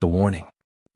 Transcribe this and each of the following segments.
The warning.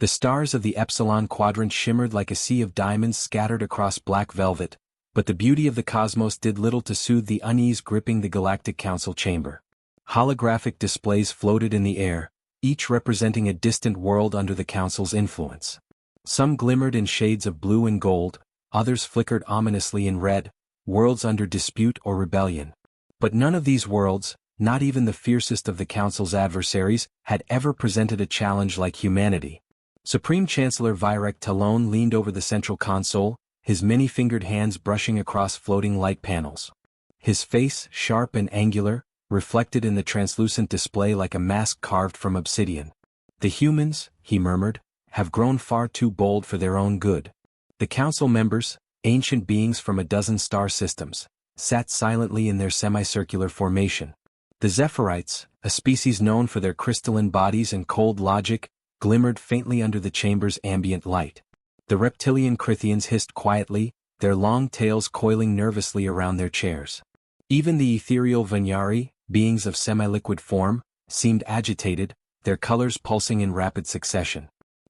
The stars of the Epsilon Quadrant shimmered like a sea of diamonds scattered across black velvet, but the beauty of the cosmos did little to soothe the unease gripping the Galactic Council chamber. Holographic displays floated in the air, each representing a distant world under the Council's influence. Some glimmered in shades of blue and gold, others flickered ominously in red, worlds under dispute or rebellion. But none of these worlds, not even the fiercest of the Council's adversaries, had ever presented a challenge like humanity. Supreme Chancellor Virek Talon leaned over the central console, his many-fingered hands brushing across floating light panels. His face, sharp and angular, reflected in the translucent display like a mask carved from obsidian. "The humans," he murmured, "have grown far too bold for their own good." The Council members, ancient beings from a dozen star systems, sat silently in their semicircular formation. The Zephyrites, a species known for their crystalline bodies and cold logic, glimmered faintly under the chamber's ambient light. The reptilian Crithians hissed quietly, their long tails coiling nervously around their chairs. Even the ethereal Vinyari, beings of semi-liquid form, seemed agitated, their colors pulsing in rapid succession.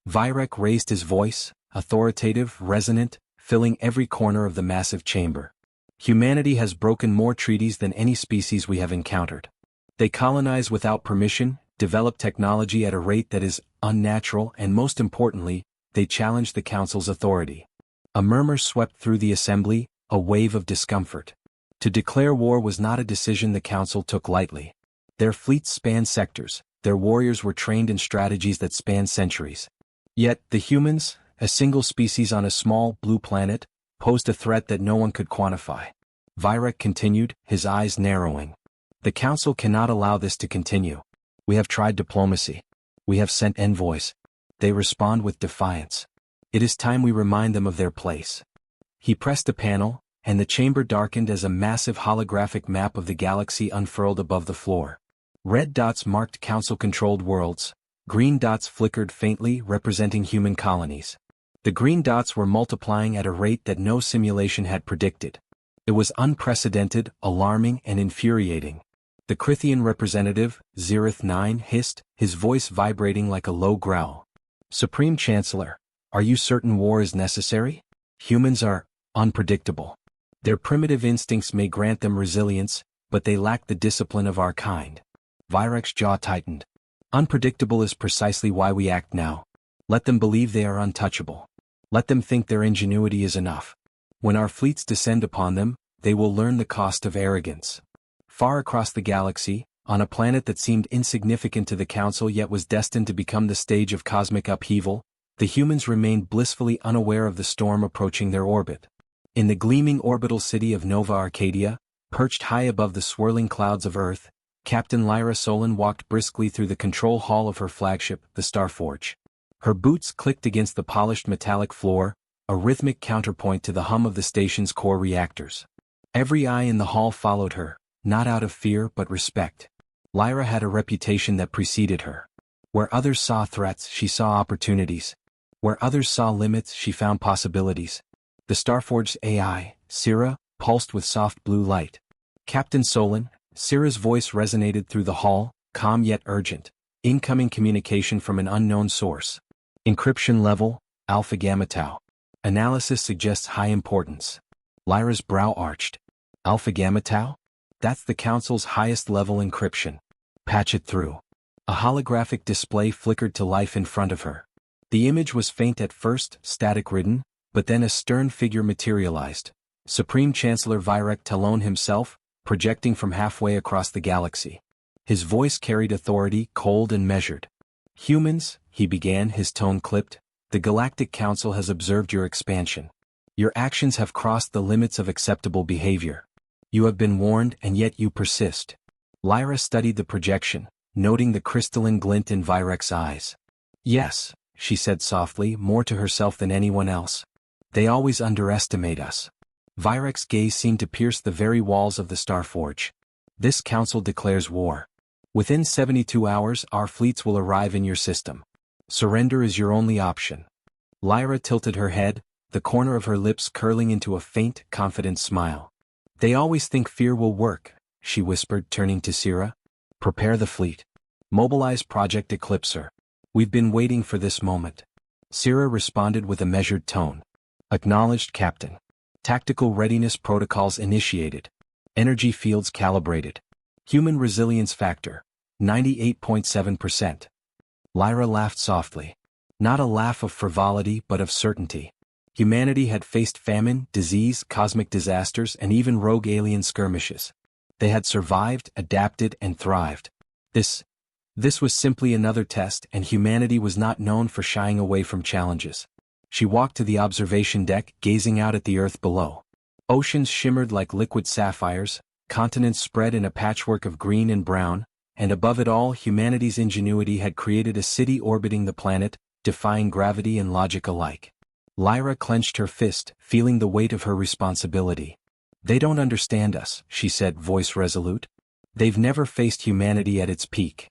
Virek raised his voice, authoritative, resonant, filling every corner of the massive chamber. "Humanity has broken more treaties than any species we have encountered. They colonize without permission, develop technology at a rate that is unnatural, and most importantly, they challenge the Council's authority." A murmur swept through the assembly, a wave of discomfort. To declare war was not a decision the Council took lightly. Their fleets spanned sectors, their warriors were trained in strategies that spanned centuries. Yet, the humans, a single species on a small, blue planet, posed a threat that no one could quantify. Virek continued, his eyes narrowing. "The Council cannot allow this to continue. We have tried diplomacy. We have sent envoys. They respond with defiance. It is time we remind them of their place." He pressed a panel, and the chamber darkened as a massive holographic map of the galaxy unfurled above the floor. Red dots marked Council-controlled worlds, green dots flickered faintly representing human colonies. The green dots were multiplying at a rate that no simulation had predicted. It was unprecedented, alarming, and infuriating. The Crithian representative, Zerith 9, hissed, his voice vibrating like a low growl. "Supreme Chancellor, are you certain war is necessary? Humans are unpredictable. Their primitive instincts may grant them resilience, but they lack the discipline of our kind." Virek's jaw tightened. "Unpredictable is precisely why we act now. Let them believe they are untouchable. Let them think their ingenuity is enough. When our fleets descend upon them, they will learn the cost of arrogance." Far across the galaxy, on a planet that seemed insignificant to the Council yet was destined to become the stage of cosmic upheaval, the humans remained blissfully unaware of the storm approaching their orbit. In the gleaming orbital city of Nova Arcadia, perched high above the swirling clouds of Earth, Captain Lyra Solon walked briskly through the control hall of her flagship, the Starforge. Her boots clicked against the polished metallic floor, a rhythmic counterpoint to the hum of the station's core reactors. Every eye in the hall followed her, not out of fear but respect. Lyra had a reputation that preceded her. Where others saw threats, she saw opportunities. Where others saw limits, she found possibilities. The Starforge's AI, Syrah, pulsed with soft blue light. "Captain Solon," Syrah's voice resonated through the hall, calm yet urgent. "Incoming communication from an unknown source. Encryption level, Alpha Gamma Tau. Analysis suggests high importance." Lyra's brow arched. "Alpha Gamma Tau? That's the Council's highest level encryption. Patch it through." A holographic display flickered to life in front of her. The image was faint at first, static-ridden, but then a stern figure materialized. Supreme Chancellor Virek Talon himself, projecting from halfway across the galaxy. His voice carried authority, cold and measured. "Humans," he began, his tone clipped, "the Galactic Council has observed your expansion. Your actions have crossed the limits of acceptable behavior. You have been warned and yet you persist." Lyra studied the projection, noting the crystalline glint in Virek's eyes. "Yes," she said softly, more to herself than anyone else. "They always underestimate us." Virek's gaze seemed to pierce the very walls of the Starforge. "This council declares war. Within 72 hours our fleets will arrive in your system. Surrender is your only option." Lyra tilted her head, the corner of her lips curling into a faint, confident smile. "They always think fear will work," she whispered, turning to Syrah. "Prepare the fleet. Mobilize Project Eclipser. We've been waiting for this moment. Syrah responded with a measured tone. Acknowledged, Captain. Tactical readiness protocols initiated. Energy fields calibrated. Human resilience factor, 98.7%. Lyra laughed softly. Not a laugh of frivolity but of certainty. Humanity had faced famine, disease, cosmic disasters, and even rogue alien skirmishes. They had survived, adapted, and thrived. This was simply another test, and humanity was not known for shying away from challenges. She walked to the observation deck, gazing out at the earth below. Oceans shimmered like liquid sapphires, continents spread in a patchwork of green and brown, and above it all, humanity's ingenuity had created a city orbiting the planet, defying gravity and logic alike. Lyra clenched her fist, feeling the weight of her responsibility. They don't understand us, she said, voice resolute. They've never faced humanity at its peak.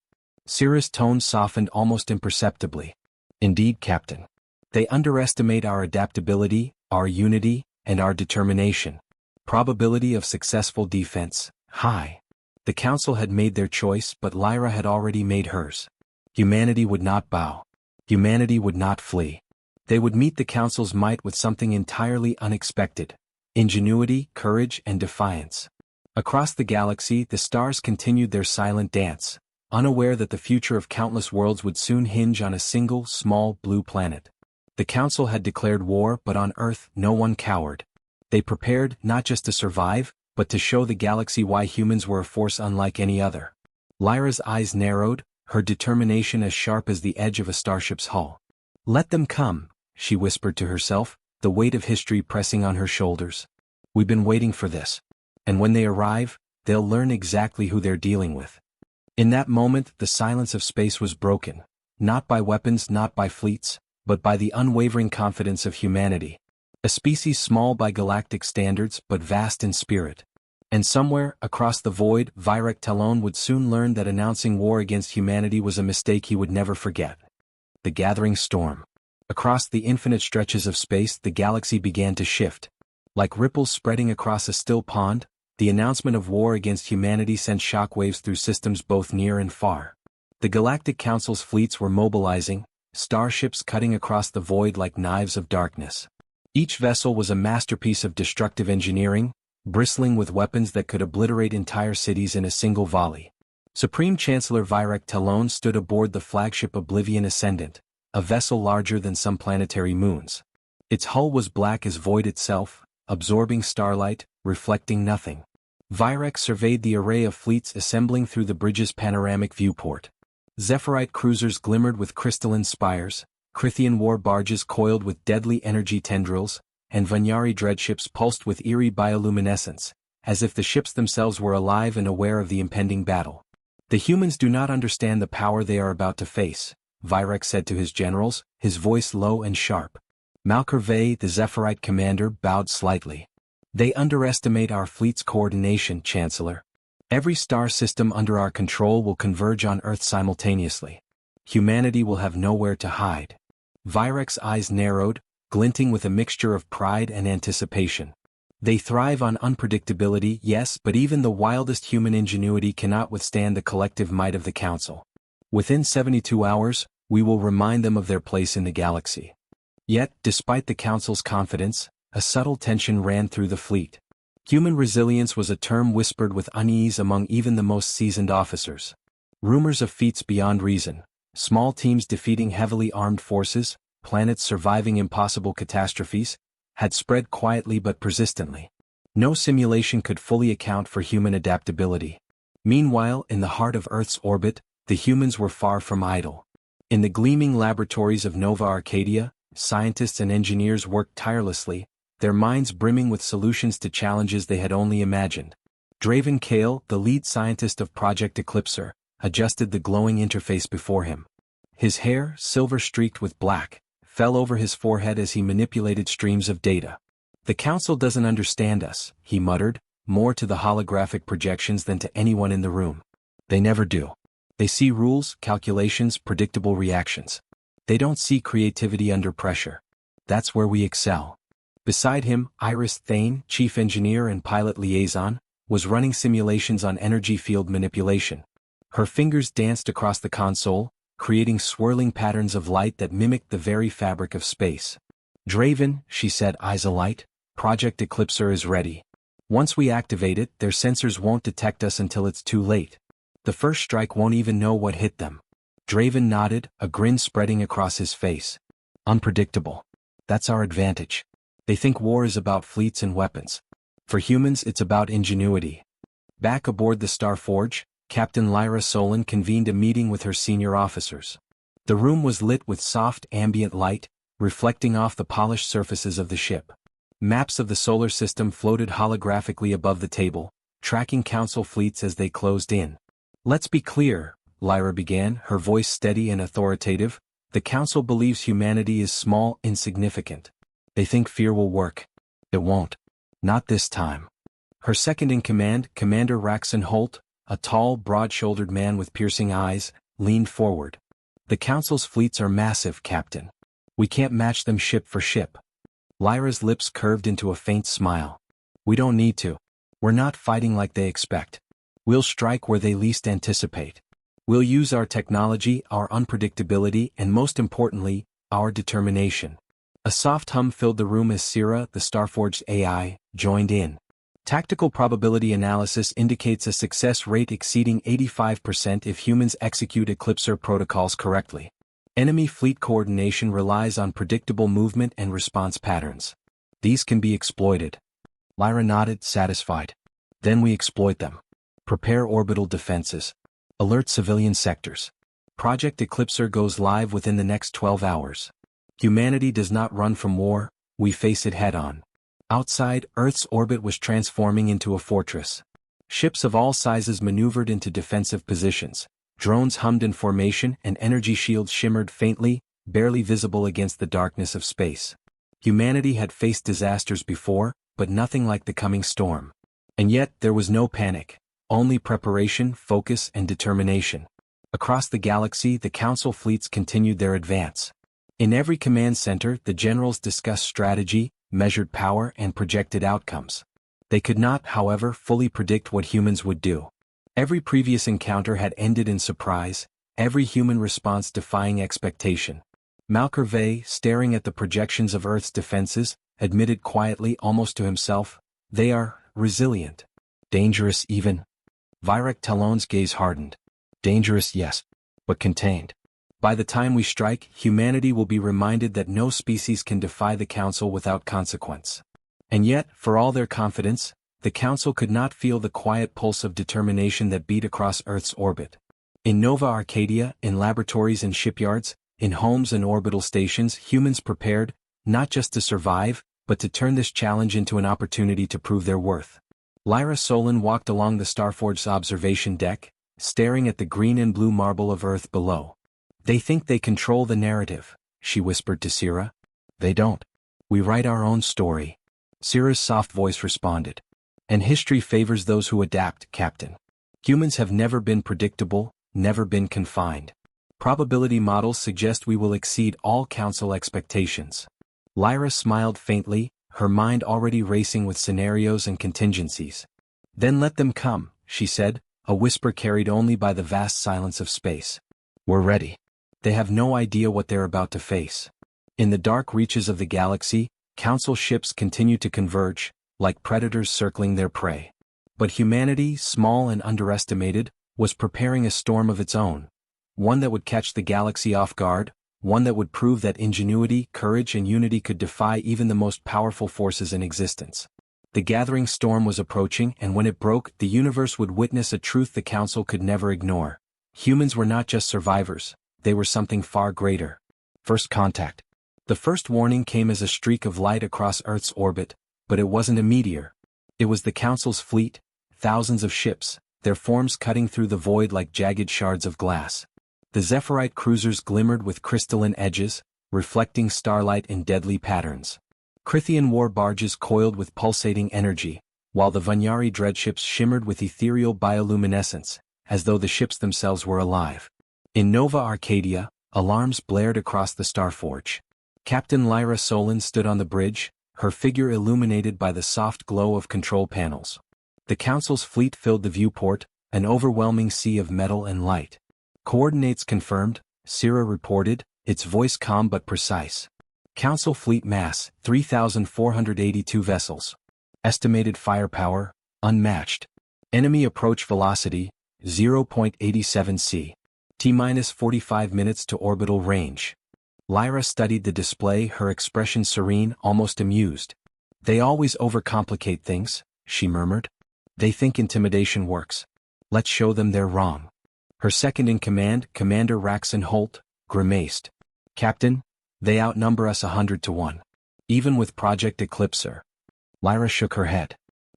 Syrah's tone softened almost imperceptibly. Indeed, Captain. They underestimate our adaptability, our unity, and our determination. Probability of successful defense, high. The Council had made their choice, but Lyra had already made hers. Humanity would not bow. Humanity would not flee. They would meet the Council's might with something entirely unexpected: ingenuity, courage, and defiance. Across the galaxy, the stars continued their silent dance, unaware that the future of countless worlds would soon hinge on a single, small, blue planet. The Council had declared war, but on Earth, no one cowered. They prepared, not just to survive, but to show the galaxy why humans were a force unlike any other. Lyra's eyes narrowed, her determination as sharp as the edge of a starship's hull. Let them come, she whispered to herself, the weight of history pressing on her shoulders. We've been waiting for this. And when they arrive, they'll learn exactly who they're dealing with. In that moment, the silence of space was broken, not by weapons, not by fleets, but by the unwavering confidence of humanity. A species small by galactic standards, but vast in spirit. And somewhere, across the void, Virek Talon would soon learn that announcing war against humanity was a mistake he would never forget. The gathering storm. Across the infinite stretches of space, the galaxy began to shift. Like ripples spreading across a still pond, the announcement of war against humanity sent shockwaves through systems both near and far. The Galactic Council's fleets were mobilizing, starships cutting across the void like knives of darkness. Each vessel was a masterpiece of destructive engineering, bristling with weapons that could obliterate entire cities in a single volley. Supreme Chancellor Virek Talon stood aboard the flagship Oblivion Ascendant, a vessel larger than some planetary moons. Its hull was black as void itself, absorbing starlight, reflecting nothing. Virek surveyed the array of fleets assembling through the bridge's panoramic viewport. Zephyrite cruisers glimmered with crystalline spires, Crithian war barges coiled with deadly energy tendrils, and Vanyari dreadships pulsed with eerie bioluminescence, as if the ships themselves were alive and aware of the impending battle. The humans do not understand the power they are about to face, Virek said to his generals, his voice low and sharp. Malkervey, the Zephyrite commander, bowed slightly. They underestimate our fleet's coordination, Chancellor. Every star system under our control will converge on Earth simultaneously. Humanity will have nowhere to hide. Virek's eyes narrowed, glinting with a mixture of pride and anticipation. They thrive on unpredictability, yes, but even the wildest human ingenuity cannot withstand the collective might of the Council. Within 72 hours, we will remind them of their place in the galaxy. Yet, despite the Council's confidence, a subtle tension ran through the fleet. Human resilience was a term whispered with unease among even the most seasoned officers. Rumors of feats beyond reason, small teams defeating heavily armed forces, planets surviving impossible catastrophes, had spread quietly but persistently. No simulation could fully account for human adaptability. Meanwhile, in the heart of Earth's orbit, the humans were far from idle. In the gleaming laboratories of Nova Arcadia, scientists and engineers worked tirelessly, their minds brimming with solutions to challenges they had only imagined. Draven Kale, the lead scientist of Project Eclipser, adjusted the glowing interface before him. His hair, silver-streaked with black, fell over his forehead as he manipulated streams of data. The Council doesn't understand us, he muttered, more to the holographic projections than to anyone in the room. They never do. They see rules, calculations, predictable reactions. They don't see creativity under pressure. That's where we excel. Beside him, Iris Thane, chief engineer and pilot liaison, was running simulations on energy field manipulation. Her fingers danced across the console, creating swirling patterns of light that mimicked the very fabric of space. "Draven," she said, eyes alight, "Project Eclipser is ready. Once we activate it, their sensors won't detect us until it's too late. The first strike won't even know what hit them." Draven nodded, a grin spreading across his face. "Unpredictable. That's our advantage. They think war is about fleets and weapons. For humans, it's about ingenuity." Back aboard the Starforge, Captain Lyra Solon convened a meeting with her senior officers. The room was lit with soft ambient light, reflecting off the polished surfaces of the ship. Maps of the solar system floated holographically above the table, tracking Council fleets as they closed in. "Let's be clear," Lyra began, her voice steady and authoritative. "The Council believes humanity is small, insignificant. They think fear will work. It won't. Not this time." Her second-in-command, Commander Raxon Holt, a tall, broad-shouldered man with piercing eyes, leaned forward. "The Council's fleets are massive, Captain. We can't match them ship for ship." Lyra's lips curved into a faint smile. "We don't need to. We're not fighting like they expect. We'll strike where they least anticipate. We'll use our technology, our unpredictability, and most importantly, our determination." A soft hum filled the room as Syrah, the Starforged AI, joined in. "Tactical probability analysis indicates a success rate exceeding 85% if humans execute Eclipser protocols correctly. Enemy fleet coordination relies on predictable movement and response patterns. These can be exploited." Lyra nodded, satisfied. "Then we exploit them. Prepare orbital defenses. Alert civilian sectors. Project Eclipser goes live within the next 12 hours. Humanity does not run from war, we face it head-on." Outside, Earth's orbit was transforming into a fortress. Ships of all sizes maneuvered into defensive positions. Drones hummed in formation and energy shields shimmered faintly, barely visible against the darkness of space. Humanity had faced disasters before, but nothing like the coming storm. And yet, there was no panic, only preparation, focus, and determination. Across the galaxy, the Council fleets continued their advance. In every command center, the generals discussed strategy, measured power, and projected outcomes. They could not, however, fully predict what humans would do. Every previous encounter had ended in surprise, every human response defying expectation. Malkervey, staring at the projections of Earth's defenses, admitted quietly, almost to himself, "They are resilient. Dangerous even." Virak Talon's gaze hardened. "Dangerous, yes, but contained. By the time we strike, humanity will be reminded that no species can defy the Council without consequence." And yet, for all their confidence, the Council could not feel the quiet pulse of determination that beat across Earth's orbit. In Nova Arcadia, in laboratories and shipyards, in homes and orbital stations, humans prepared, not just to survive, but to turn this challenge into an opportunity to prove their worth. Lyra Solon walked along the Starforge's observation deck, staring at the green and blue marble of Earth below. "They think they control the narrative," she whispered to Syrah. "They don't. We write our own story." Syrah's soft voice responded. "And history favors those who adapt, Captain. Humans have never been predictable, never been confined. Probability models suggest we will exceed all Council expectations." Lyra smiled faintly, her mind already racing with scenarios and contingencies. "Then let them come," she said, a whisper carried only by the vast silence of space. "We're ready. They have no idea what they're about to face." In the dark reaches of the galaxy, Council ships continued to converge, like predators circling their prey. But humanity, small and underestimated, was preparing a storm of its own. One that would catch the galaxy off guard, one that would prove that ingenuity, courage, and unity could defy even the most powerful forces in existence. The gathering storm was approaching, and when it broke, the universe would witness a truth the Council could never ignore. Humans were not just survivors, they were something far greater. First contact. The first warning came as a streak of light across Earth's orbit, but it wasn't a meteor. It was the Council's fleet, thousands of ships, their forms cutting through the void like jagged shards of glass. The Zephyrite cruisers glimmered with crystalline edges, reflecting starlight in deadly patterns. Crithian war barges coiled with pulsating energy, while the Vanyari dreadships shimmered with ethereal bioluminescence, as though the ships themselves were alive. In Nova Arcadia, alarms blared across the Starforge. Captain Lyra Solon stood on the bridge, her figure illuminated by the soft glow of control panels. The Council's fleet filled the viewport, an overwhelming sea of metal and light. "Coordinates confirmed," Sierra reported, its voice calm but precise. Council fleet mass, 3,482 vessels. Estimated firepower, unmatched. Enemy approach velocity, 0.87 c. T-minus 45 minutes to orbital range. Lyra studied the display, her expression serene, almost amused. They always overcomplicate things, she murmured. They think intimidation works. Let's show them they're wrong. Her second-in-command, Commander Raxon Holt, grimaced. Captain, they outnumber us 100 to 1. Even with Project Eclipser. Lyra shook her head.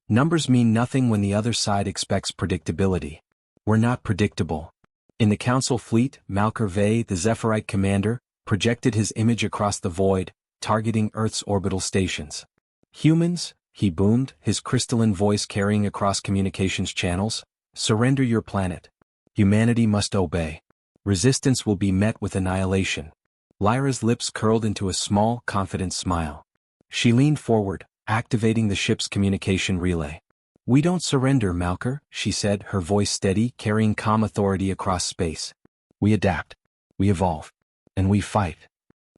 Numbers mean nothing when the other side expects predictability. We're not predictable. In the Council fleet, Malker Vey, the Zephyrite commander, projected his image across the void, targeting Earth's orbital stations. Humans, he boomed, his crystalline voice carrying across communications channels, surrender your planet. Humanity must obey. Resistance will be met with annihilation. Lyra's lips curled into a small, confident smile. She leaned forward, activating the ship's communication relay. We don't surrender, Malker, she said, her voice steady, carrying calm authority across space. We adapt. We evolve. And we fight.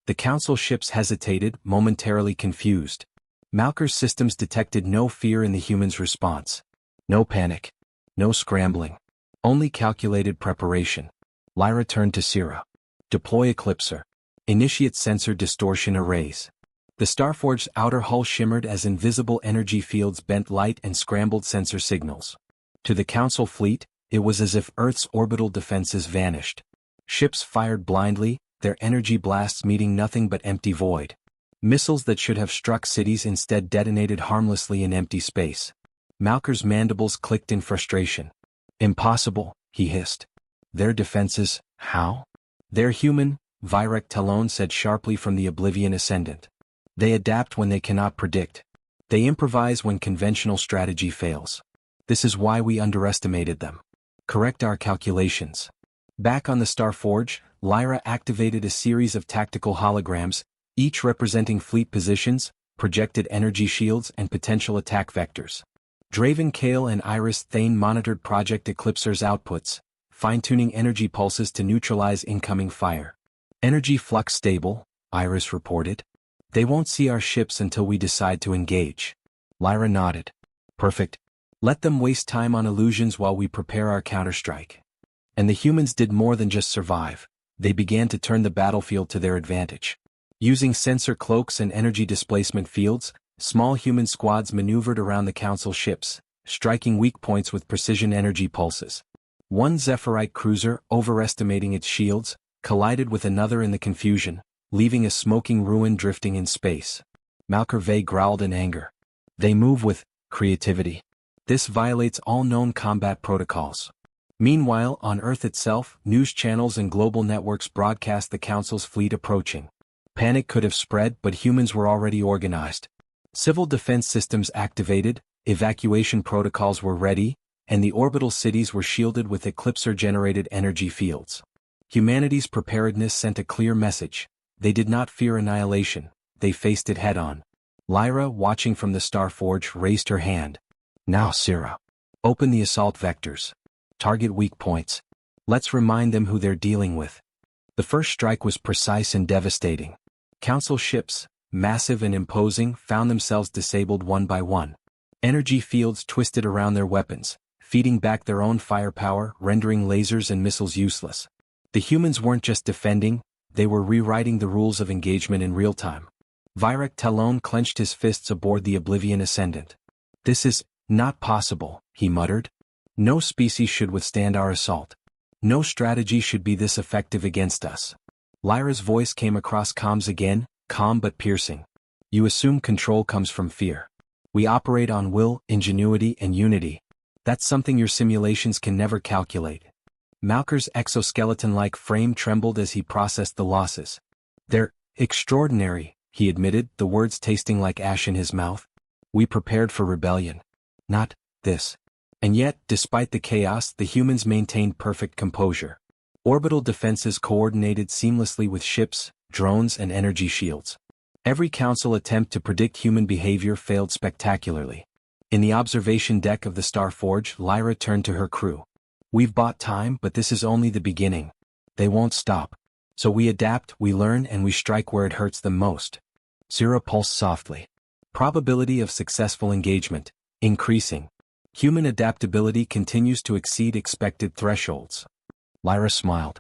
The Council ships hesitated, momentarily confused. Malker's systems detected no fear in the humans' response. No panic. No scrambling. Only calculated preparation. Lyra turned to Sierra. Deploy Eclipser. Initiate sensor distortion arrays. The Starforge's outer hull shimmered as invisible energy fields bent light and scrambled sensor signals. To the Council fleet, it was as if Earth's orbital defenses vanished. Ships fired blindly, their energy blasts meeting nothing but empty void. Missiles that should have struck cities instead detonated harmlessly in empty space. Malker's mandibles clicked in frustration. Impossible, he hissed. Their defenses, how? They're human, Virek Talon said sharply from the Oblivion Ascendant. They adapt when they cannot predict. They improvise when conventional strategy fails. This is why we underestimated them. Correct our calculations. Back on the Starforge, Lyra activated a series of tactical holograms, each representing fleet positions, projected energy shields and potential attack vectors. Draven Kale and Iris Thane monitored Project Eclipser's outputs, fine-tuning energy pulses to neutralize incoming fire. Energy flux stable, Iris reported. They won't see our ships until we decide to engage. Lyra nodded. Perfect. Let them waste time on illusions while we prepare our counterstrike. And the humans did more than just survive. They began to turn the battlefield to their advantage. Using sensor cloaks and energy displacement fields, small human squads maneuvered around the Council ships, striking weak points with precision energy pulses. One Zephyrite cruiser, overestimating its shields, collided with another in the confusion, leaving a smoking ruin drifting in space. Malker Vey growled in anger. They move with creativity. This violates all known combat protocols. Meanwhile, on Earth itself, news channels and global networks broadcast the Council's fleet approaching. Panic could have spread, but humans were already organized. Civil defense systems activated, evacuation protocols were ready, and the orbital cities were shielded with Eclipser-generated energy fields. Humanity's preparedness sent a clear message. They did not fear annihilation, they faced it head-on. Lyra, watching from the Starforge, raised her hand. Now, Sierra. Open the assault vectors. Target weak points. Let's remind them who they're dealing with. The first strike was precise and devastating. Council ships, massive and imposing, found themselves disabled one by one. Energy fields twisted around their weapons, feeding back their own firepower, rendering lasers and missiles useless. The humans weren't just defending, they were rewriting the rules of engagement in real time. Virek Talon clenched his fists aboard the Oblivion Ascendant. This is not possible, he muttered. No species should withstand our assault. No strategy should be this effective against us. Lyra's voice came across comms again, calm but piercing. You assume control comes from fear. We operate on will, ingenuity, and unity. That's something your simulations can never calculate. Malker's exoskeleton-like frame trembled as he processed the losses. They're extraordinary, he admitted, the words tasting like ash in his mouth. We prepared for rebellion. Not this. And yet, despite the chaos, the humans maintained perfect composure. Orbital defenses coordinated seamlessly with ships, drones, and energy shields. Every Council attempt to predict human behavior failed spectacularly. In the observation deck of the Starforge, Lyra turned to her crew. We've bought time, but this is only the beginning. They won't stop. So we adapt, we learn, and we strike where it hurts them most. Sierra pulsed softly. Probability of successful engagement, increasing. Human adaptability continues to exceed expected thresholds. Lyra smiled.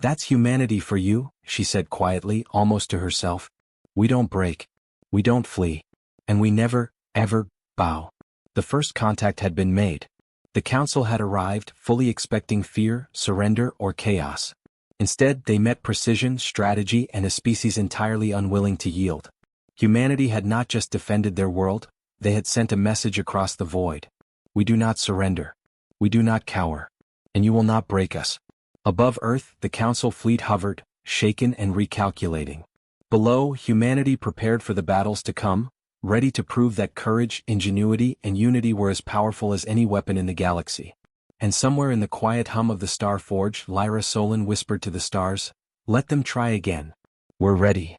That's humanity for you, she said quietly, almost to herself. We don't break. We don't flee. And we never, ever, bow. The first contact had been made. The council had arrived, fully expecting fear, surrender, or chaos. Instead, they met precision, strategy, and a species entirely unwilling to yield. Humanity had not just defended their world, they had sent a message across the void. We do not surrender. We do not cower. And you will not break us. Above Earth, the council fleet hovered, shaken and recalculating. Below, humanity prepared for the battles to come, ready to prove that courage, ingenuity, and unity were as powerful as any weapon in the galaxy. And somewhere in the quiet hum of the Star Forge, Lyra Solon whispered to the stars, "Let them try again. We're ready."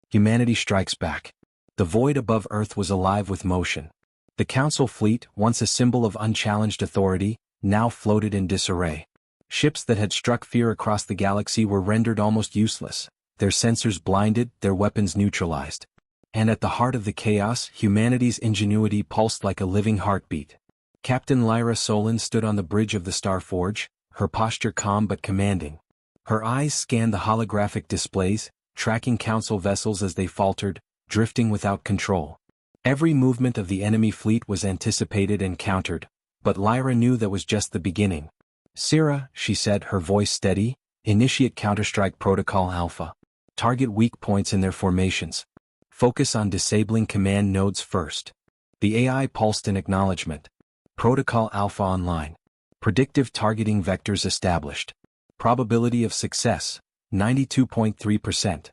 Humanity strikes back. The void above Earth was alive with motion. The council fleet, once a symbol of unchallenged authority, now floated in disarray. Ships that had struck fear across the galaxy were rendered almost useless, their sensors blinded, their weapons neutralized. And at the heart of the chaos, humanity's ingenuity pulsed like a living heartbeat. Captain Lyra Solon stood on the bridge of the Star Forge, her posture calm but commanding. Her eyes scanned the holographic displays, tracking council vessels as they faltered, drifting without control. Every movement of the enemy fleet was anticipated and countered, but Lyra knew that was just the beginning. "Sierra," she said, her voice steady, "initiate Counterstrike Protocol Alpha. Target weak points in their formations. Focus on disabling command nodes first." The AI pulsed in acknowledgement. Protocol Alpha online. Predictive targeting vectors established. Probability of success, 92.3%.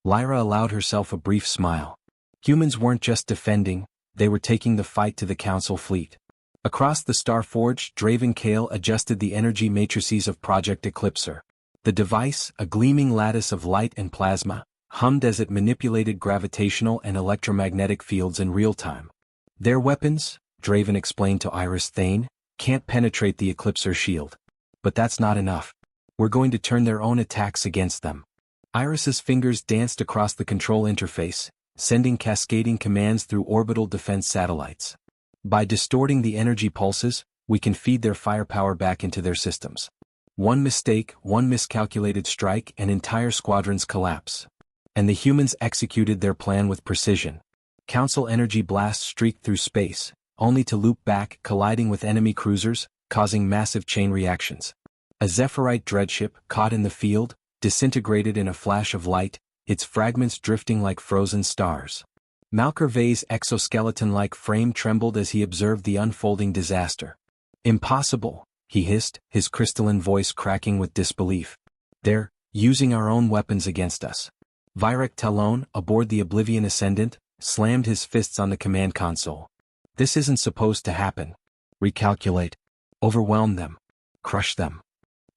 Lyra allowed herself a brief smile. Humans weren't just defending, they were taking the fight to the council fleet. Across the Star Forge, Draven Kale adjusted the energy matrices of Project Eclipser. The device, a gleaming lattice of light and plasma, hummed as it manipulated gravitational and electromagnetic fields in real time. "Their weapons," Draven explained to Iris Thane, "can't penetrate the Eclipser shield. But that's not enough. We're going to turn their own attacks against them." Iris's fingers danced across the control interface, sending cascading commands through orbital defense satellites. "By distorting the energy pulses, we can feed their firepower back into their systems. One mistake, one miscalculated strike, and entire squadrons collapse." And the humans executed their plan with precision. Council energy blasts streaked through space, only to loop back, colliding with enemy cruisers, causing massive chain reactions. A Zephyrite dreadship, caught in the field, disintegrated in a flash of light, its fragments drifting like frozen stars. Malkervey's exoskeleton-like frame trembled as he observed the unfolding disaster. "Impossible," he hissed, his crystalline voice cracking with disbelief. "They're using our own weapons against us." Virek Talon, aboard the Oblivion Ascendant, slammed his fists on the command console. "This isn't supposed to happen. Recalculate. Overwhelm them. Crush them."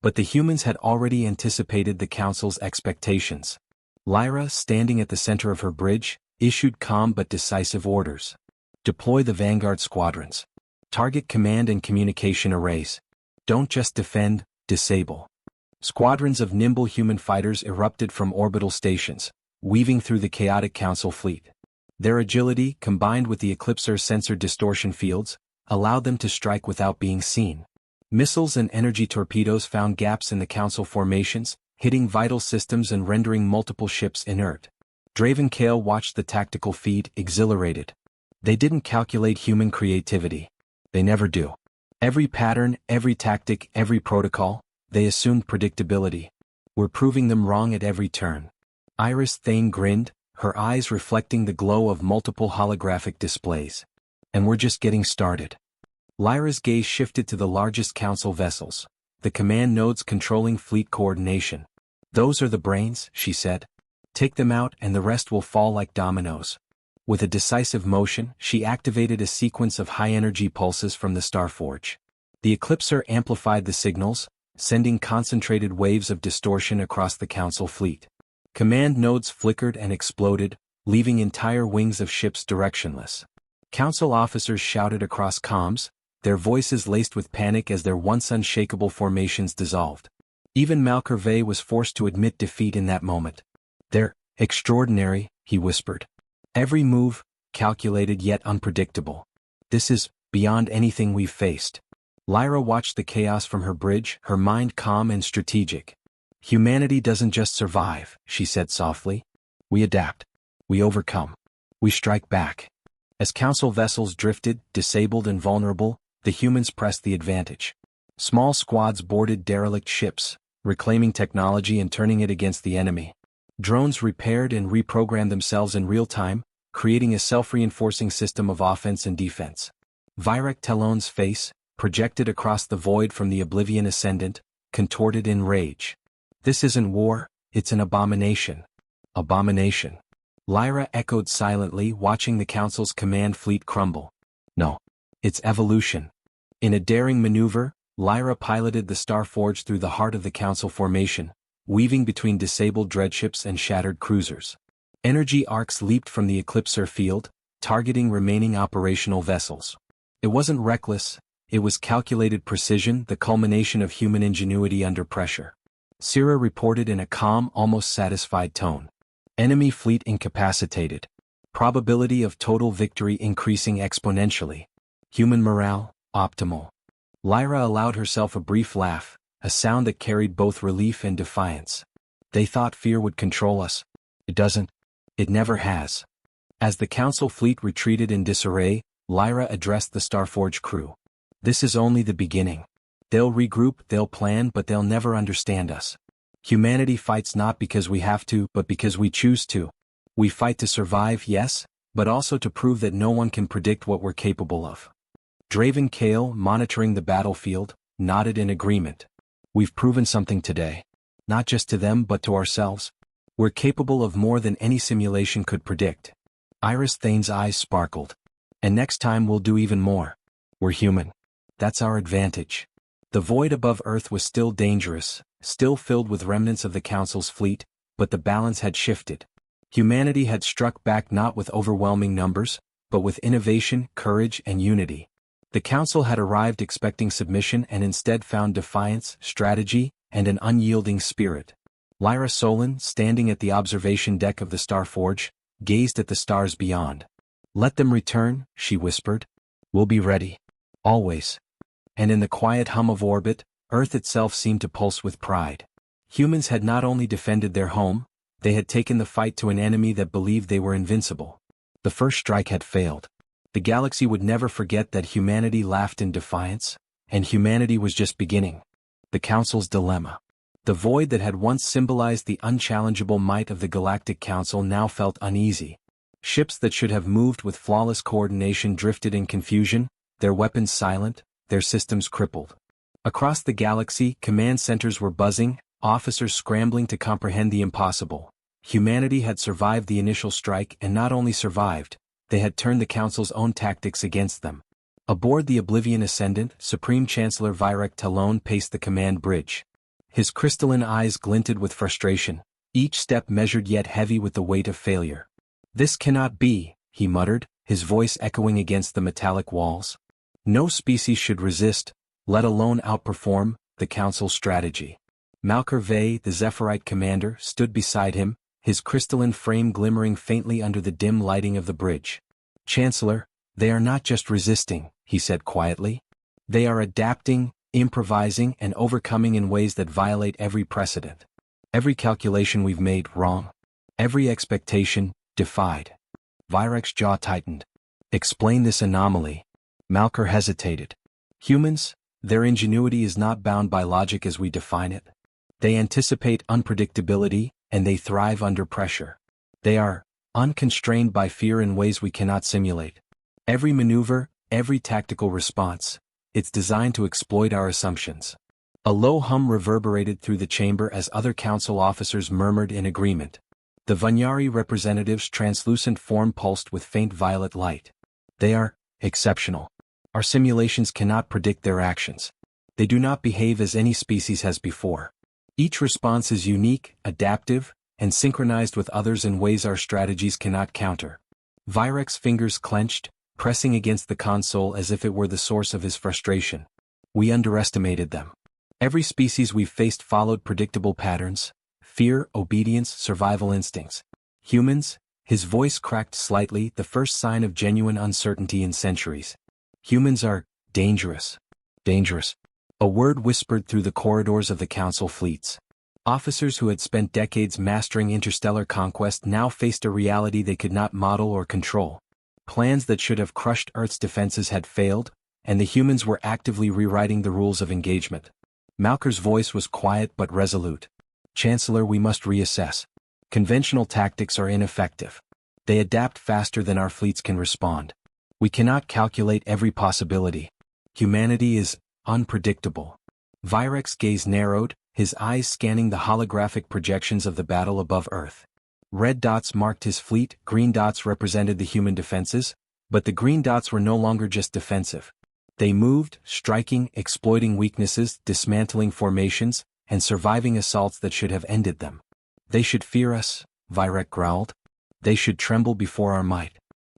But the humans had already anticipated the council's expectations. Lyra, standing at the center of her bridge, issued calm but decisive orders. "Deploy the Vanguard squadrons. Target command and communication arrays. Don't just defend, disable." Squadrons of nimble human fighters erupted from orbital stations, weaving through the chaotic council fleet. Their agility, combined with the Eclipser's sensor distortion fields, allowed them to strike without being seen. Missiles and energy torpedoes found gaps in the council formations, hitting vital systems and rendering multiple ships inert. Draven Kale watched the tactical feed, exhilarated. They didn't calculate human creativity. They never do. Every pattern, every tactic, every protocol, they assumed predictability. We're proving them wrong at every turn. Iris Thane grinned, her eyes reflecting the glow of multiple holographic displays. And we're just getting started. Lyra's gaze shifted to the largest council vessels, the command nodes controlling fleet coordination. "Those are the brains," she said. "Take them out and the rest will fall like dominoes." With a decisive motion, she activated a sequence of high-energy pulses from the Star Forge. The Eclipser amplified the signals, sending concentrated waves of distortion across the council fleet. Command nodes flickered and exploded, leaving entire wings of ships directionless. Council officers shouted across comms, their voices laced with panic as their once unshakable formations dissolved. Even Malkervey was forced to admit defeat in that moment. "They're extraordinary," he whispered. "Every move, calculated yet unpredictable. This is beyond anything we've faced." Lyra watched the chaos from her bridge, her mind calm and strategic. "Humanity doesn't just survive," she said softly. "We adapt. We overcome. We strike back." As Council vessels drifted, disabled and vulnerable, the humans pressed the advantage. Small squads boarded derelict ships, reclaiming technology and turning it against the enemy. Drones repaired and reprogrammed themselves in real time, creating a self-reinforcing system of offense and defense. Virek Talon's face, projected across the void from the Oblivion Ascendant, contorted in rage. "This isn't war, it's an abomination." "Abomination." Lyra echoed silently, watching the Council's command fleet crumble. "No. It's evolution." In a daring maneuver, Lyra piloted the Starforge through the heart of the Council formation, weaving between disabled dreadships and shattered cruisers. Energy arcs leaped from the Eclipser field, targeting remaining operational vessels. It wasn't reckless, it was calculated precision, the culmination of human ingenuity under pressure. Syrah reported in a calm, almost satisfied tone. "Enemy fleet incapacitated. Probability of total victory increasing exponentially. Human morale, optimal." Lyra allowed herself a brief laugh, a sound that carried both relief and defiance. "They thought fear would control us. It doesn't. It never has." As the Council fleet retreated in disarray, Lyra addressed the Starforge crew. "This is only the beginning. They'll regroup, they'll plan, but they'll never understand us. Humanity fights not because we have to, but because we choose to. We fight to survive, yes, but also to prove that no one can predict what we're capable of." Draven Kale, monitoring the battlefield, nodded in agreement. "We've proven something today. Not just to them but to ourselves. We're capable of more than any simulation could predict." Iris Thane's eyes sparkled. "And next time we'll do even more. We're human. That's our advantage." The void above Earth was still dangerous, still filled with remnants of the Council's fleet, but the balance had shifted. Humanity had struck back not with overwhelming numbers, but with innovation, courage, and unity. The Council had arrived expecting submission and instead found defiance, strategy, and an unyielding spirit. Lyra Solon, standing at the observation deck of the Starforge, gazed at the stars beyond. "Let them return," she whispered. "We'll be ready. Always." And in the quiet hum of orbit, Earth itself seemed to pulse with pride. Humans had not only defended their home, they had taken the fight to an enemy that believed they were invincible. The first strike had failed. The galaxy would never forget that humanity laughed in defiance, and humanity was just beginning. The Council's dilemma. The void that had once symbolized the unchallengeable might of the Galactic Council now felt uneasy. Ships that should have moved with flawless coordination drifted in confusion, their weapons silent, their systems crippled. Across the galaxy, command centers were buzzing, officers scrambling to comprehend the impossible. Humanity had survived the initial strike, and not only survived, they had turned the Council's own tactics against them. Aboard the Oblivion Ascendant, Supreme Chancellor Virek Talon paced the command bridge. His crystalline eyes glinted with frustration, each step measured yet heavy with the weight of failure. "This cannot be," he muttered, his voice echoing against the metallic walls. No species should resist, let alone outperform, the Council's strategy. Malkervey, the Zephyrite commander, stood beside him, his crystalline frame glimmering faintly under the dim lighting of the bridge. "Chancellor, they are not just resisting," he said quietly. "They are adapting, improvising, and overcoming in ways that violate every precedent. Every calculation we've made wrong. Every expectation defied." Virek's jaw tightened. "Explain this anomaly." Malker hesitated. "Humans, their ingenuity is not bound by logic as we define it. They anticipate unpredictability, and they thrive under pressure. They are unconstrained by fear in ways we cannot simulate. Every maneuver, every tactical response, it's designed to exploit our assumptions." A low hum reverberated through the chamber as other Council officers murmured in agreement. The Vanyari representative's translucent form pulsed with faint violet light. "They are exceptional. Our simulations cannot predict their actions. They do not behave as any species has before. Each response is unique, adaptive, and synchronized with others in ways our strategies cannot counter." Virek's fingers clenched, pressing against the console as if it were the source of his frustration. "We underestimated them. Every species we've faced followed predictable patterns: fear, obedience, survival instincts. Humans, his voice cracked slightly, the first sign of genuine uncertainty in centuries. Humans are dangerous. Dangerous. A word whispered through the corridors of the council fleets. Officers who had spent decades mastering interstellar conquest now faced a reality they could not model or control. Plans that should have crushed Earth's defenses had failed, and the humans were actively rewriting the rules of engagement. Malker's voice was quiet but resolute. Chancellor, we must reassess. Conventional tactics are ineffective. They adapt faster than our fleets can respond. We cannot calculate every possibility. Humanity is unpredictable. Virek's gaze narrowed, his eyes scanning the holographic projections of the battle above Earth. Red dots marked his fleet, green dots represented the human defenses, but the green dots were no longer just defensive. They moved, striking, exploiting weaknesses, dismantling formations, and surviving assaults that should have ended them. They should fear us, Virek growled. They should tremble before our might.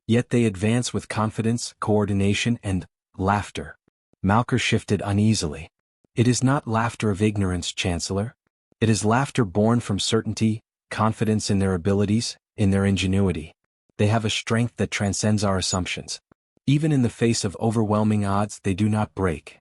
Yet they advance with confidence, coordination, and laughter. Malker shifted uneasily. It is not laughter of ignorance, Chancellor. It is laughter born from certainty, confidence in their abilities, in their ingenuity. They have a strength that transcends our assumptions. Even in the face of overwhelming odds, they do not break.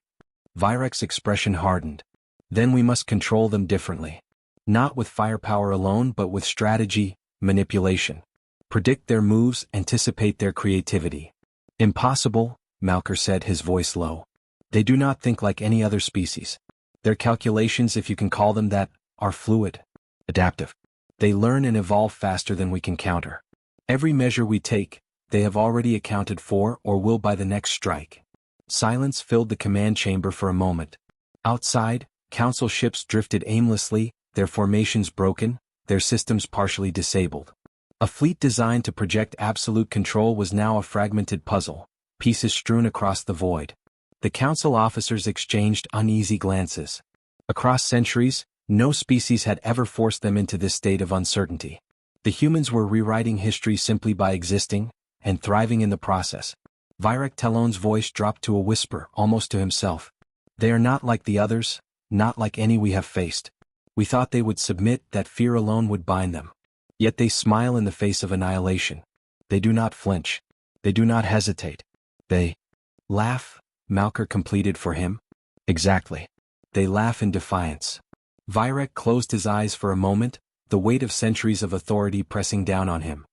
Virek's expression hardened. Then we must control them differently. Not with firepower alone, but with strategy, manipulation. Predict their moves, anticipate their creativity. Impossible, Malker said, his voice low. They do not think like any other species. Their calculations, if you can call them that, are fluid, adaptive. They learn and evolve faster than we can counter. Every measure we take, they have already accounted for or will by the next strike. Silence filled the command chamber for a moment. Outside, council ships drifted aimlessly, their formations broken, their systems partially disabled. A fleet designed to project absolute control was now a fragmented puzzle, pieces strewn across the void. The council officers exchanged uneasy glances. Across centuries, no species had ever forced them into this state of uncertainty. The humans were rewriting history simply by existing, and thriving in the process. Virek Talon's voice dropped to a whisper, almost to himself. They are not like the others, not like any we have faced. We thought they would submit, that fear alone would bind them. Yet they smile in the face of annihilation. They do not flinch. They do not hesitate. They laugh, Malker completed for him. Exactly. They laugh in defiance. Virek closed his eyes for a moment, the weight of centuries of authority pressing down on him.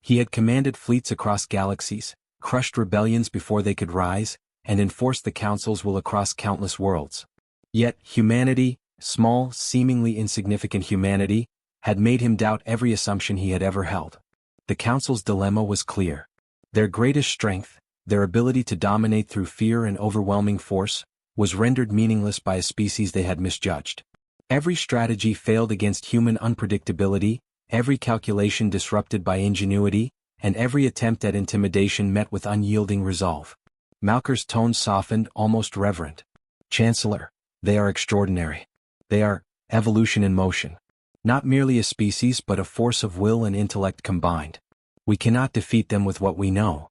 He had commanded fleets across galaxies, crushed rebellions before they could rise, and enforced the council's will across countless worlds. Yet humanity, small, seemingly insignificant humanity, had made him doubt every assumption he had ever held. The council's dilemma was clear. Their greatest strength, their ability to dominate through fear and overwhelming force, was rendered meaningless by a species they had misjudged. Every strategy failed against human unpredictability, every calculation disrupted by ingenuity, and every attempt at intimidation met with unyielding resolve. Malker's tone softened, almost reverent. Chancellor, they are extraordinary. They are evolution in motion. Not merely a species but a force of will and intellect combined. We cannot defeat them with what we know.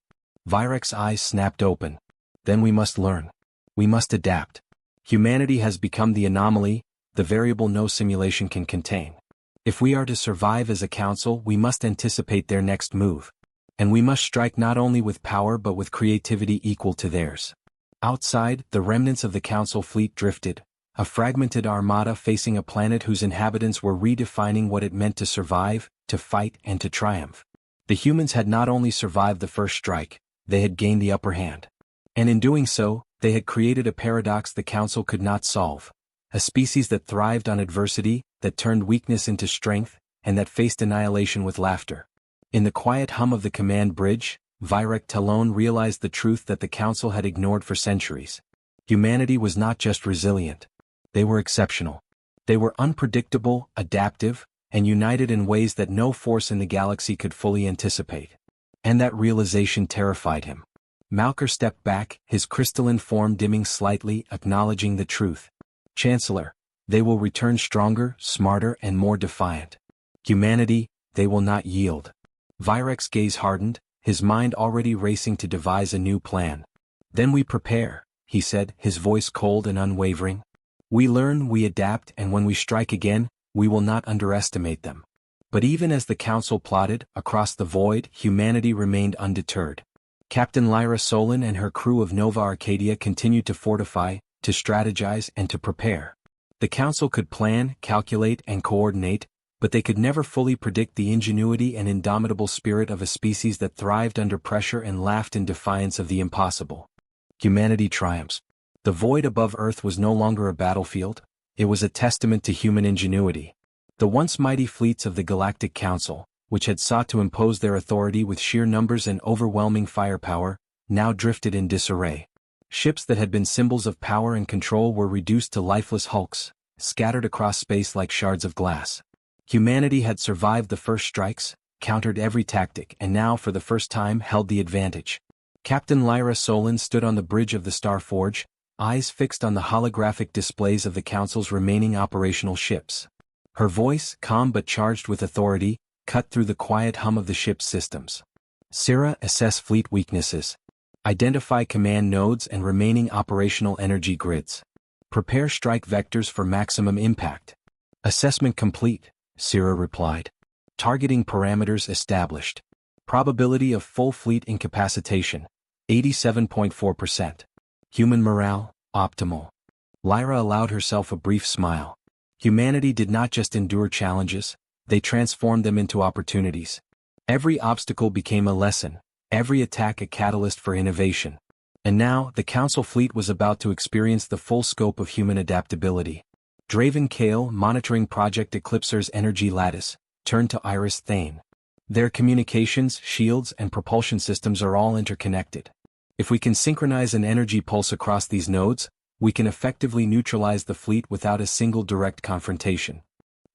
Virek's eyes snapped open. Then we must learn. We must adapt. Humanity has become the anomaly, the variable no simulation can contain. If we are to survive as a council, we must anticipate their next move. And we must strike not only with power but with creativity equal to theirs. Outside, the remnants of the council fleet drifted, a fragmented armada facing a planet whose inhabitants were redefining what it meant to survive, to fight, and to triumph. The humans had not only survived the first strike, they had gained the upper hand. And in doing so, they had created a paradox the council could not solve. A species that thrived on adversity, that turned weakness into strength, and that faced annihilation with laughter. In the quiet hum of the command bridge, Virek Talon realized the truth that the council had ignored for centuries. Humanity was not just resilient. They were exceptional. They were unpredictable, adaptive, and united in ways that no force in the galaxy could fully anticipate. And that realization terrified him. Malker stepped back, his crystalline form dimming slightly, acknowledging the truth. Chancellor, they will return stronger, smarter, and more defiant. Humanity, they will not yield. Virek's gaze hardened, his mind already racing to devise a new plan. Then we prepare, he said, his voice cold and unwavering. We learn, we adapt, and when we strike again, we will not underestimate them. But even as the council plotted, across the void, humanity remained undeterred. Captain Lyra Solon and her crew of Nova Arcadia continued to fortify, to strategize, and to prepare. The council could plan, calculate, and coordinate, but they could never fully predict the ingenuity and indomitable spirit of a species that thrived under pressure and laughed in defiance of the impossible. Humanity triumphs. The void above Earth was no longer a battlefield, it was a testament to human ingenuity. The once mighty fleets of the Galactic Council, which had sought to impose their authority with sheer numbers and overwhelming firepower, now drifted in disarray. Ships that had been symbols of power and control were reduced to lifeless hulks, scattered across space like shards of glass. Humanity had survived the first strikes, countered every tactic, and now for the first time held the advantage. Captain Lyra Solon stood on the bridge of the Star Forge, eyes fixed on the holographic displays of the Council's remaining operational ships. Her voice, calm but charged with authority, cut through the quiet hum of the ship's systems. Sira, assess fleet weaknesses. Identify command nodes and remaining operational energy grids. Prepare strike vectors for maximum impact. Assessment complete, Sira replied. Targeting parameters established. Probability of full fleet incapacitation, 87.4%. Human morale, optimal. Lyra allowed herself a brief smile. Humanity did not just endure challenges, they transformed them into opportunities. Every obstacle became a lesson, every attack a catalyst for innovation. And now, the Council fleet was about to experience the full scope of human adaptability. Draven Kale, monitoring Project Eclipser's energy lattice, turned to Iris Thane. Their communications, shields, and propulsion systems are all interconnected. If we can synchronize an energy pulse across these nodes, we can effectively neutralize the fleet without a single direct confrontation.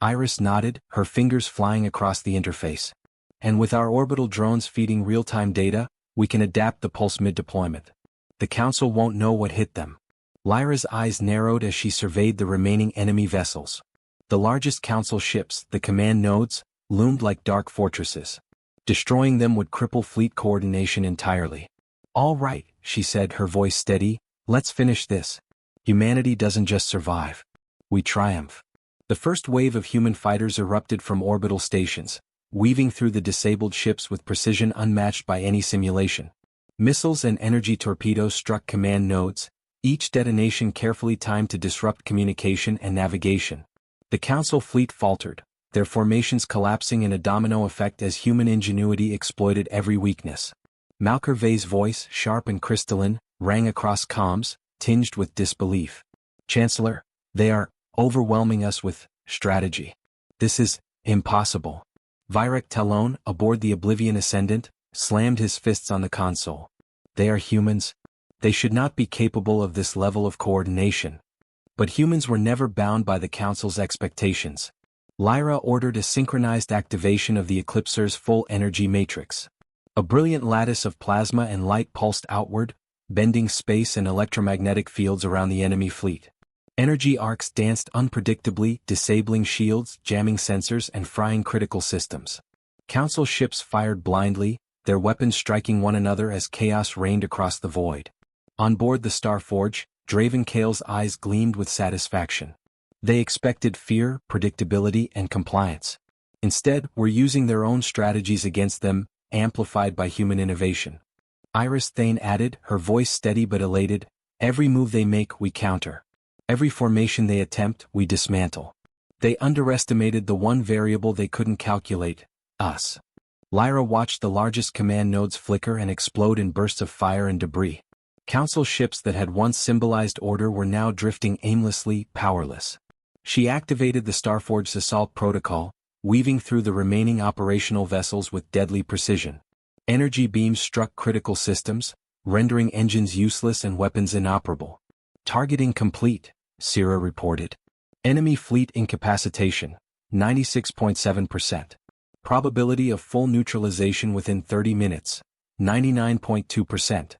Iris nodded, her fingers flying across the interface. And with our orbital drones feeding real-time data, we can adapt the pulse mid-deployment. The Council won't know what hit them. Lyra's eyes narrowed as she surveyed the remaining enemy vessels. The largest Council ships, the command nodes, loomed like dark fortresses. Destroying them would cripple fleet coordination entirely. All right, she said, her voice steady, let's finish this. Humanity doesn't just survive. We triumph. The first wave of human fighters erupted from orbital stations, weaving through the disabled ships with precision unmatched by any simulation. Missiles and energy torpedoes struck command nodes, each detonation carefully timed to disrupt communication and navigation. The Council fleet faltered, their formations collapsing in a domino effect as human ingenuity exploited every weakness. Malkervey's voice, sharp and crystalline, rang across comms, tinged with disbelief. Chancellor, they are overwhelming us with strategy. This is impossible. Virek Talon, aboard the Oblivion Ascendant, slammed his fists on the console. They are humans. They should not be capable of this level of coordination. But humans were never bound by the Council's expectations. Lyra ordered a synchronized activation of the Eclipser's full energy matrix. A brilliant lattice of plasma and light pulsed outward, bending space and electromagnetic fields around the enemy fleet. Energy arcs danced unpredictably, disabling shields, jamming sensors, and frying critical systems. Council ships fired blindly, their weapons striking one another as chaos reigned across the void. On board the Star Forge, Draven Kale's eyes gleamed with satisfaction. They expected fear, predictability, and compliance. Instead, we're using their own strategies against them, amplified by human innovation. Iris Thane added, her voice steady but elated, every move they make, we counter. Every formation they attempt, we dismantle. They underestimated the one variable they couldn't calculate, us. Lyra watched the largest command nodes flicker and explode in bursts of fire and debris. Council ships that had once symbolized order were now drifting aimlessly, powerless. She activated the Starforge's assault protocol, weaving through the remaining operational vessels with deadly precision. Energy beams struck critical systems, rendering engines useless and weapons inoperable. Targeting complete, Sira reported. Enemy fleet incapacitation, 96.7%. Probability of full neutralization within 30 minutes, 99.2%.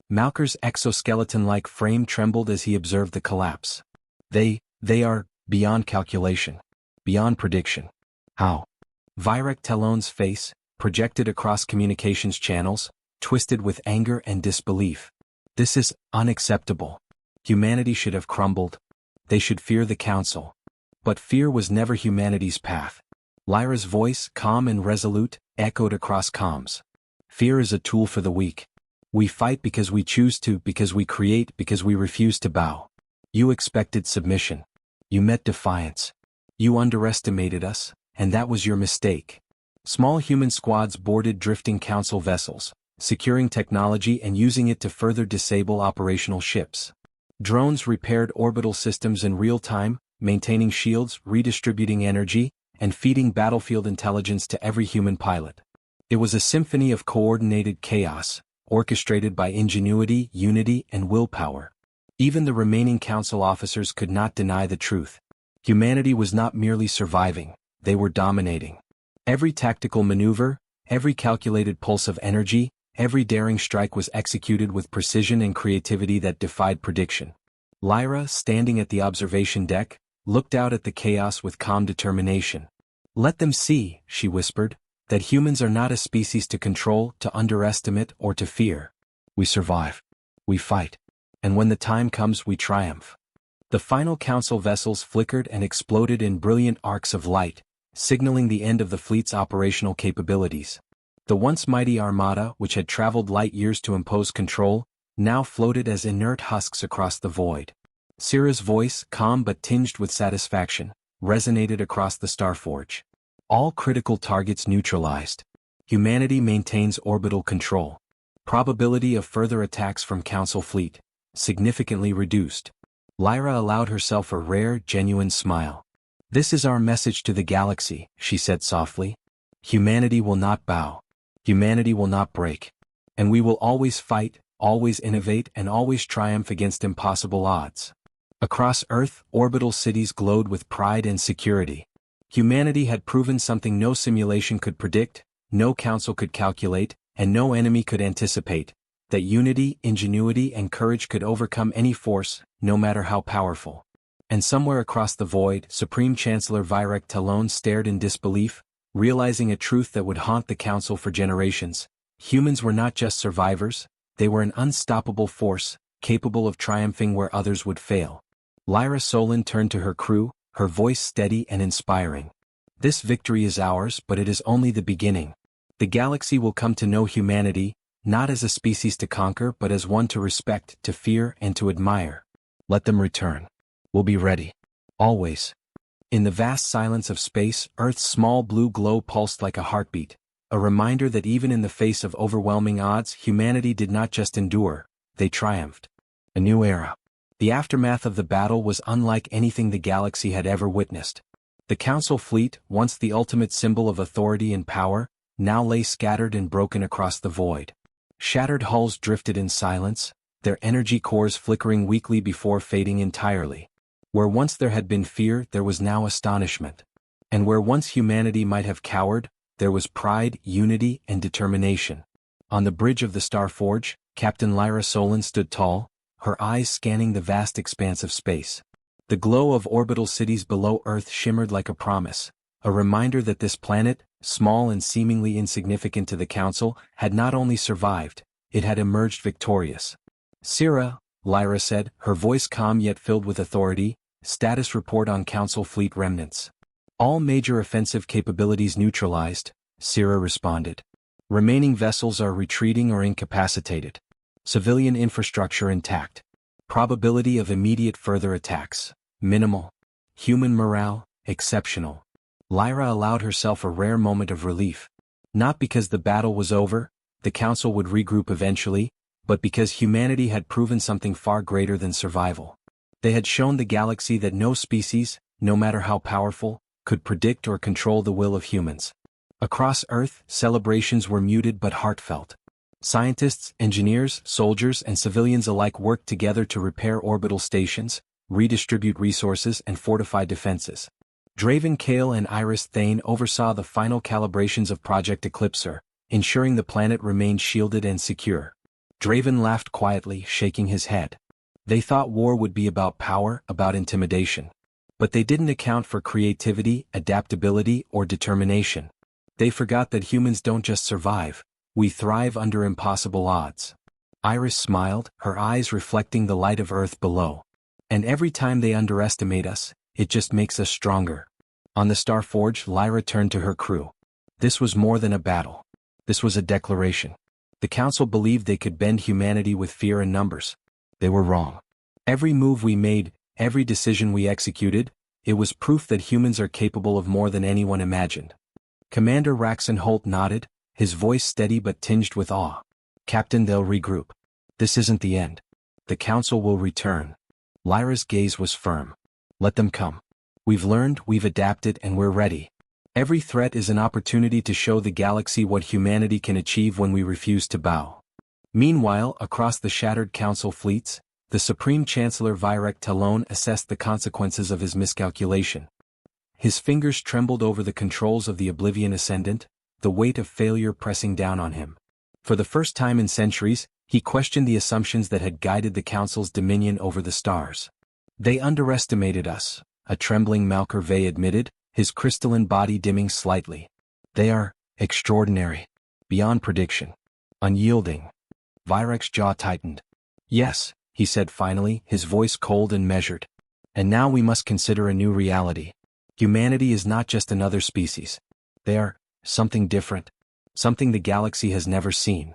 Malker's exoskeleton-like frame trembled as he observed the collapse. They are beyond calculation, beyond prediction. How? Virek Talon's face, projected across communications channels, twisted with anger and disbelief. This is unacceptable. Humanity should have crumbled. They should fear the council. But fear was never humanity's path. Lyra's voice, calm and resolute, echoed across comms. Fear is a tool for the weak. We fight because we choose to, because we create, because we refuse to bow. You expected submission. You met defiance. You underestimated us, and that was your mistake. Small human squads boarded drifting council vessels, securing technology and using it to further disable operational ships. Drones repaired orbital systems in real time, maintaining shields, redistributing energy, and feeding battlefield intelligence to every human pilot. It was a symphony of coordinated chaos, orchestrated by ingenuity, unity, and willpower. Even the remaining council officers could not deny the truth. Humanity was not merely surviving, they were dominating. Every tactical maneuver, every calculated pulse of energy, every daring strike was executed with precision and creativity that defied prediction. Lyra, standing at the observation deck, looked out at the chaos with calm determination. Let them see, she whispered, that humans are not a species to control, to underestimate, or to fear. We survive. We fight. And when the time comes, we triumph. The final council vessels flickered and exploded in brilliant arcs of light, signaling the end of the fleet's operational capabilities. The once mighty armada, which had traveled light years to impose control, now floated as inert husks across the void. Syrah's voice, calm but tinged with satisfaction, resonated across the Starforge. All critical targets neutralized. Humanity maintains orbital control. Probability of further attacks from Council fleet significantly reduced. Lyra allowed herself a rare, genuine smile. This is our message to the galaxy, she said softly. Humanity will not bow. Humanity will not break. And we will always fight, always innovate, and always triumph against impossible odds. Across Earth, orbital cities glowed with pride and security. Humanity had proven something no simulation could predict, no council could calculate, and no enemy could anticipate: that unity, ingenuity, and courage could overcome any force, no matter how powerful. And somewhere across the void, Supreme Chancellor Virek Talon stared in disbelief, realizing a truth that would haunt the Council for generations. Humans were not just survivors, they were an unstoppable force, capable of triumphing where others would fail. Lyra Solon turned to her crew, her voice steady and inspiring. This victory is ours, but it is only the beginning. The galaxy will come to know humanity, not as a species to conquer but as one to respect, to fear, and to admire. Let them return. We'll be ready. Always. In the vast silence of space, Earth's small blue glow pulsed like a heartbeat, a reminder that even in the face of overwhelming odds, humanity did not just endure, they triumphed. A new era. The aftermath of the battle was unlike anything the galaxy had ever witnessed. The Council fleet, once the ultimate symbol of authority and power, now lay scattered and broken across the void. Shattered hulls drifted in silence, their energy cores flickering weakly before fading entirely. Where once there had been fear, there was now astonishment. And where once humanity might have cowered, there was pride, unity, and determination. On the bridge of the Starforge, Captain Lyra Solon stood tall, her eyes scanning the vast expanse of space. The glow of orbital cities below Earth shimmered like a promise, a reminder that this planet, small and seemingly insignificant to the Council, had not only survived, it had emerged victorious. Syrah, Lyra said, her voice calm yet filled with authority, status report on Council fleet remnants. All major offensive capabilities neutralized, Syrah responded. Remaining vessels are retreating or incapacitated. Civilian infrastructure intact. Probability of immediate further attacks minimal. Human morale exceptional. Lyra allowed herself a rare moment of relief. Not because the battle was over, the Council would regroup eventually, but because humanity had proven something far greater than survival. They had shown the galaxy that no species, no matter how powerful, could predict or control the will of humans. Across Earth, celebrations were muted but heartfelt. Scientists, engineers, soldiers, and civilians alike worked together to repair orbital stations, redistribute resources, and fortify defenses. Draven Kale and Iris Thane oversaw the final calibrations of Project Eclipser, ensuring the planet remained shielded and secure. Draven laughed quietly, shaking his head. They thought war would be about power, about intimidation. But they didn't account for creativity, adaptability, or determination. They forgot that humans don't just survive, we thrive under impossible odds. Iris smiled, her eyes reflecting the light of Earth below. And every time they underestimate us, it just makes us stronger. On the Star Forge, Lyra turned to her crew. This was more than a battle. This was a declaration. The Council believed they could bend humanity with fear and numbers. They were wrong. Every move we made, every decision we executed, it was proof that humans are capable of more than anyone imagined. Commander Raxon Holt nodded, his voice steady but tinged with awe. Captain, they'll regroup. This isn't the end. The Council will return. Lyra's gaze was firm. Let them come. We've learned, we've adapted, and we're ready. Every threat is an opportunity to show the galaxy what humanity can achieve when we refuse to bow. Meanwhile, across the shattered Council fleets, the Supreme Chancellor Vyrek Talon assessed the consequences of his miscalculation. His fingers trembled over the controls of the Oblivion Ascendant, the weight of failure pressing down on him. For the first time in centuries, he questioned the assumptions that had guided the Council's dominion over the stars. They underestimated us, a trembling Malkervey admitted, his crystalline body dimming slightly. They are extraordinary, beyond prediction, unyielding. Vyrek's jaw tightened. Yes, he said finally, his voice cold and measured. And now we must consider a new reality. Humanity is not just another species. They are something different, something the galaxy has never seen.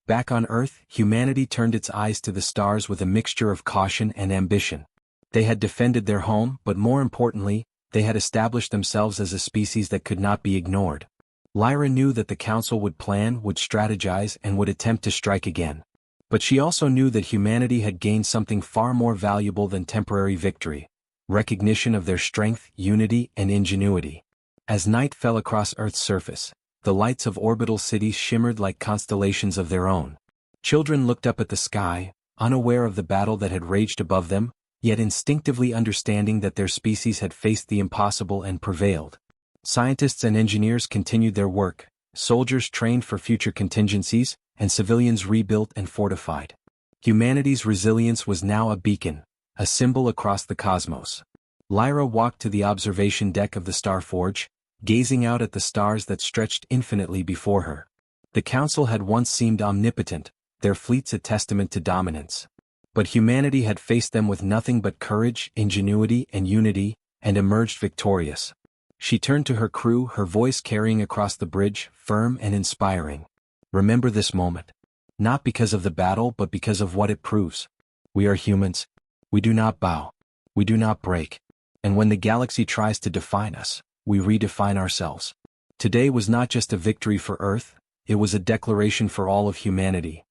Back on Earth, humanity turned its eyes to the stars with a mixture of caution and ambition. They had defended their home, but more importantly, they had established themselves as a species that could not be ignored. Lyra knew that the Council would plan, would strategize, and would attempt to strike again. But she also knew that humanity had gained something far more valuable than temporary victory: recognition of their strength, unity, and ingenuity. As night fell across Earth's surface, the lights of orbital cities shimmered like constellations of their own. Children looked up at the sky, unaware of the battle that had raged above them, yet instinctively understanding that their species had faced the impossible and prevailed. Scientists and engineers continued their work, soldiers trained for future contingencies, and civilians rebuilt and fortified. Humanity's resilience was now a beacon, a symbol across the cosmos. Lyra walked to the observation deck of the Star Forge, gazing out at the stars that stretched infinitely before her. The Council had once seemed omnipotent, their fleets a testament to dominance. But humanity had faced them with nothing but courage, ingenuity, and unity, and emerged victorious. She turned to her crew, her voice carrying across the bridge, firm and inspiring. Remember this moment. Not because of the battle, but because of what it proves. We are humans. We do not bow. We do not break. And when the galaxy tries to define us, we redefine ourselves. Today was not just a victory for Earth, it was a declaration for all of humanity.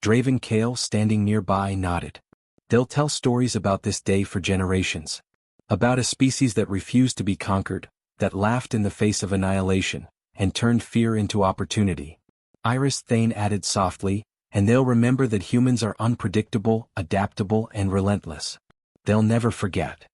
Draven Kale, standing nearby, nodded. They'll tell stories about this day for generations. About a species that refused to be conquered, that laughed in the face of annihilation, and turned fear into opportunity. Iris Thane added softly, and they'll remember that humans are unpredictable, adaptable, and relentless. They'll never forget.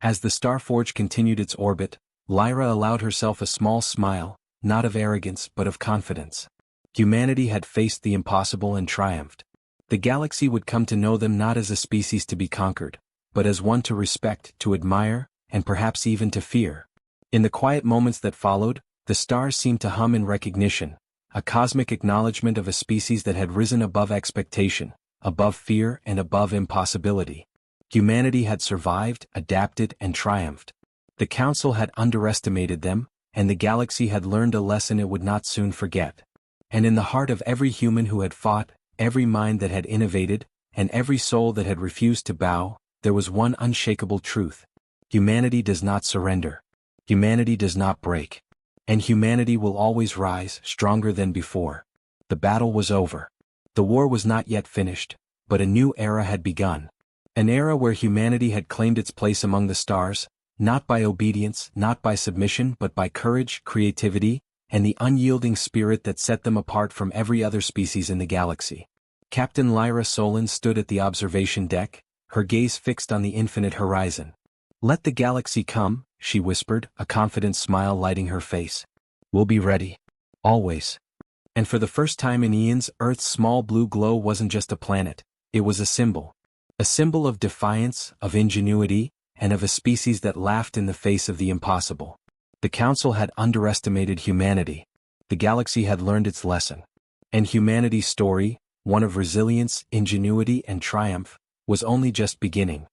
As the Starforge continued its orbit, Lyra allowed herself a small smile, not of arrogance but of confidence. Humanity had faced the impossible and triumphed. The galaxy would come to know them not as a species to be conquered, but as one to respect, to admire, and perhaps even to fear. In the quiet moments that followed, the stars seemed to hum in recognition, a cosmic acknowledgement of a species that had risen above expectation, above fear and above impossibility. Humanity had survived, adapted, and triumphed. The Council had underestimated them, and the galaxy had learned a lesson it would not soon forget. And in the heart of every human who had fought, every mind that had innovated, and every soul that had refused to bow, there was one unshakable truth. Humanity does not surrender. Humanity does not break. And humanity will always rise, stronger than before. The battle was over. The war was not yet finished, but a new era had begun. An era where humanity had claimed its place among the stars, not by obedience, not by submission, but by courage, creativity, and the unyielding spirit that set them apart from every other species in the galaxy. Captain Lyra Solon stood at the observation deck, her gaze fixed on the infinite horizon. "Let the galaxy come," she whispered, a confident smile lighting her face. "We'll be ready. Always." And for the first time in eons, Earth's small blue glow wasn't just a planet, it was a symbol. A symbol of defiance, of ingenuity, and of a species that laughed in the face of the impossible. The Council had underestimated humanity. The galaxy had learned its lesson. And humanity's story, one of resilience, ingenuity, and triumph, was only just beginning.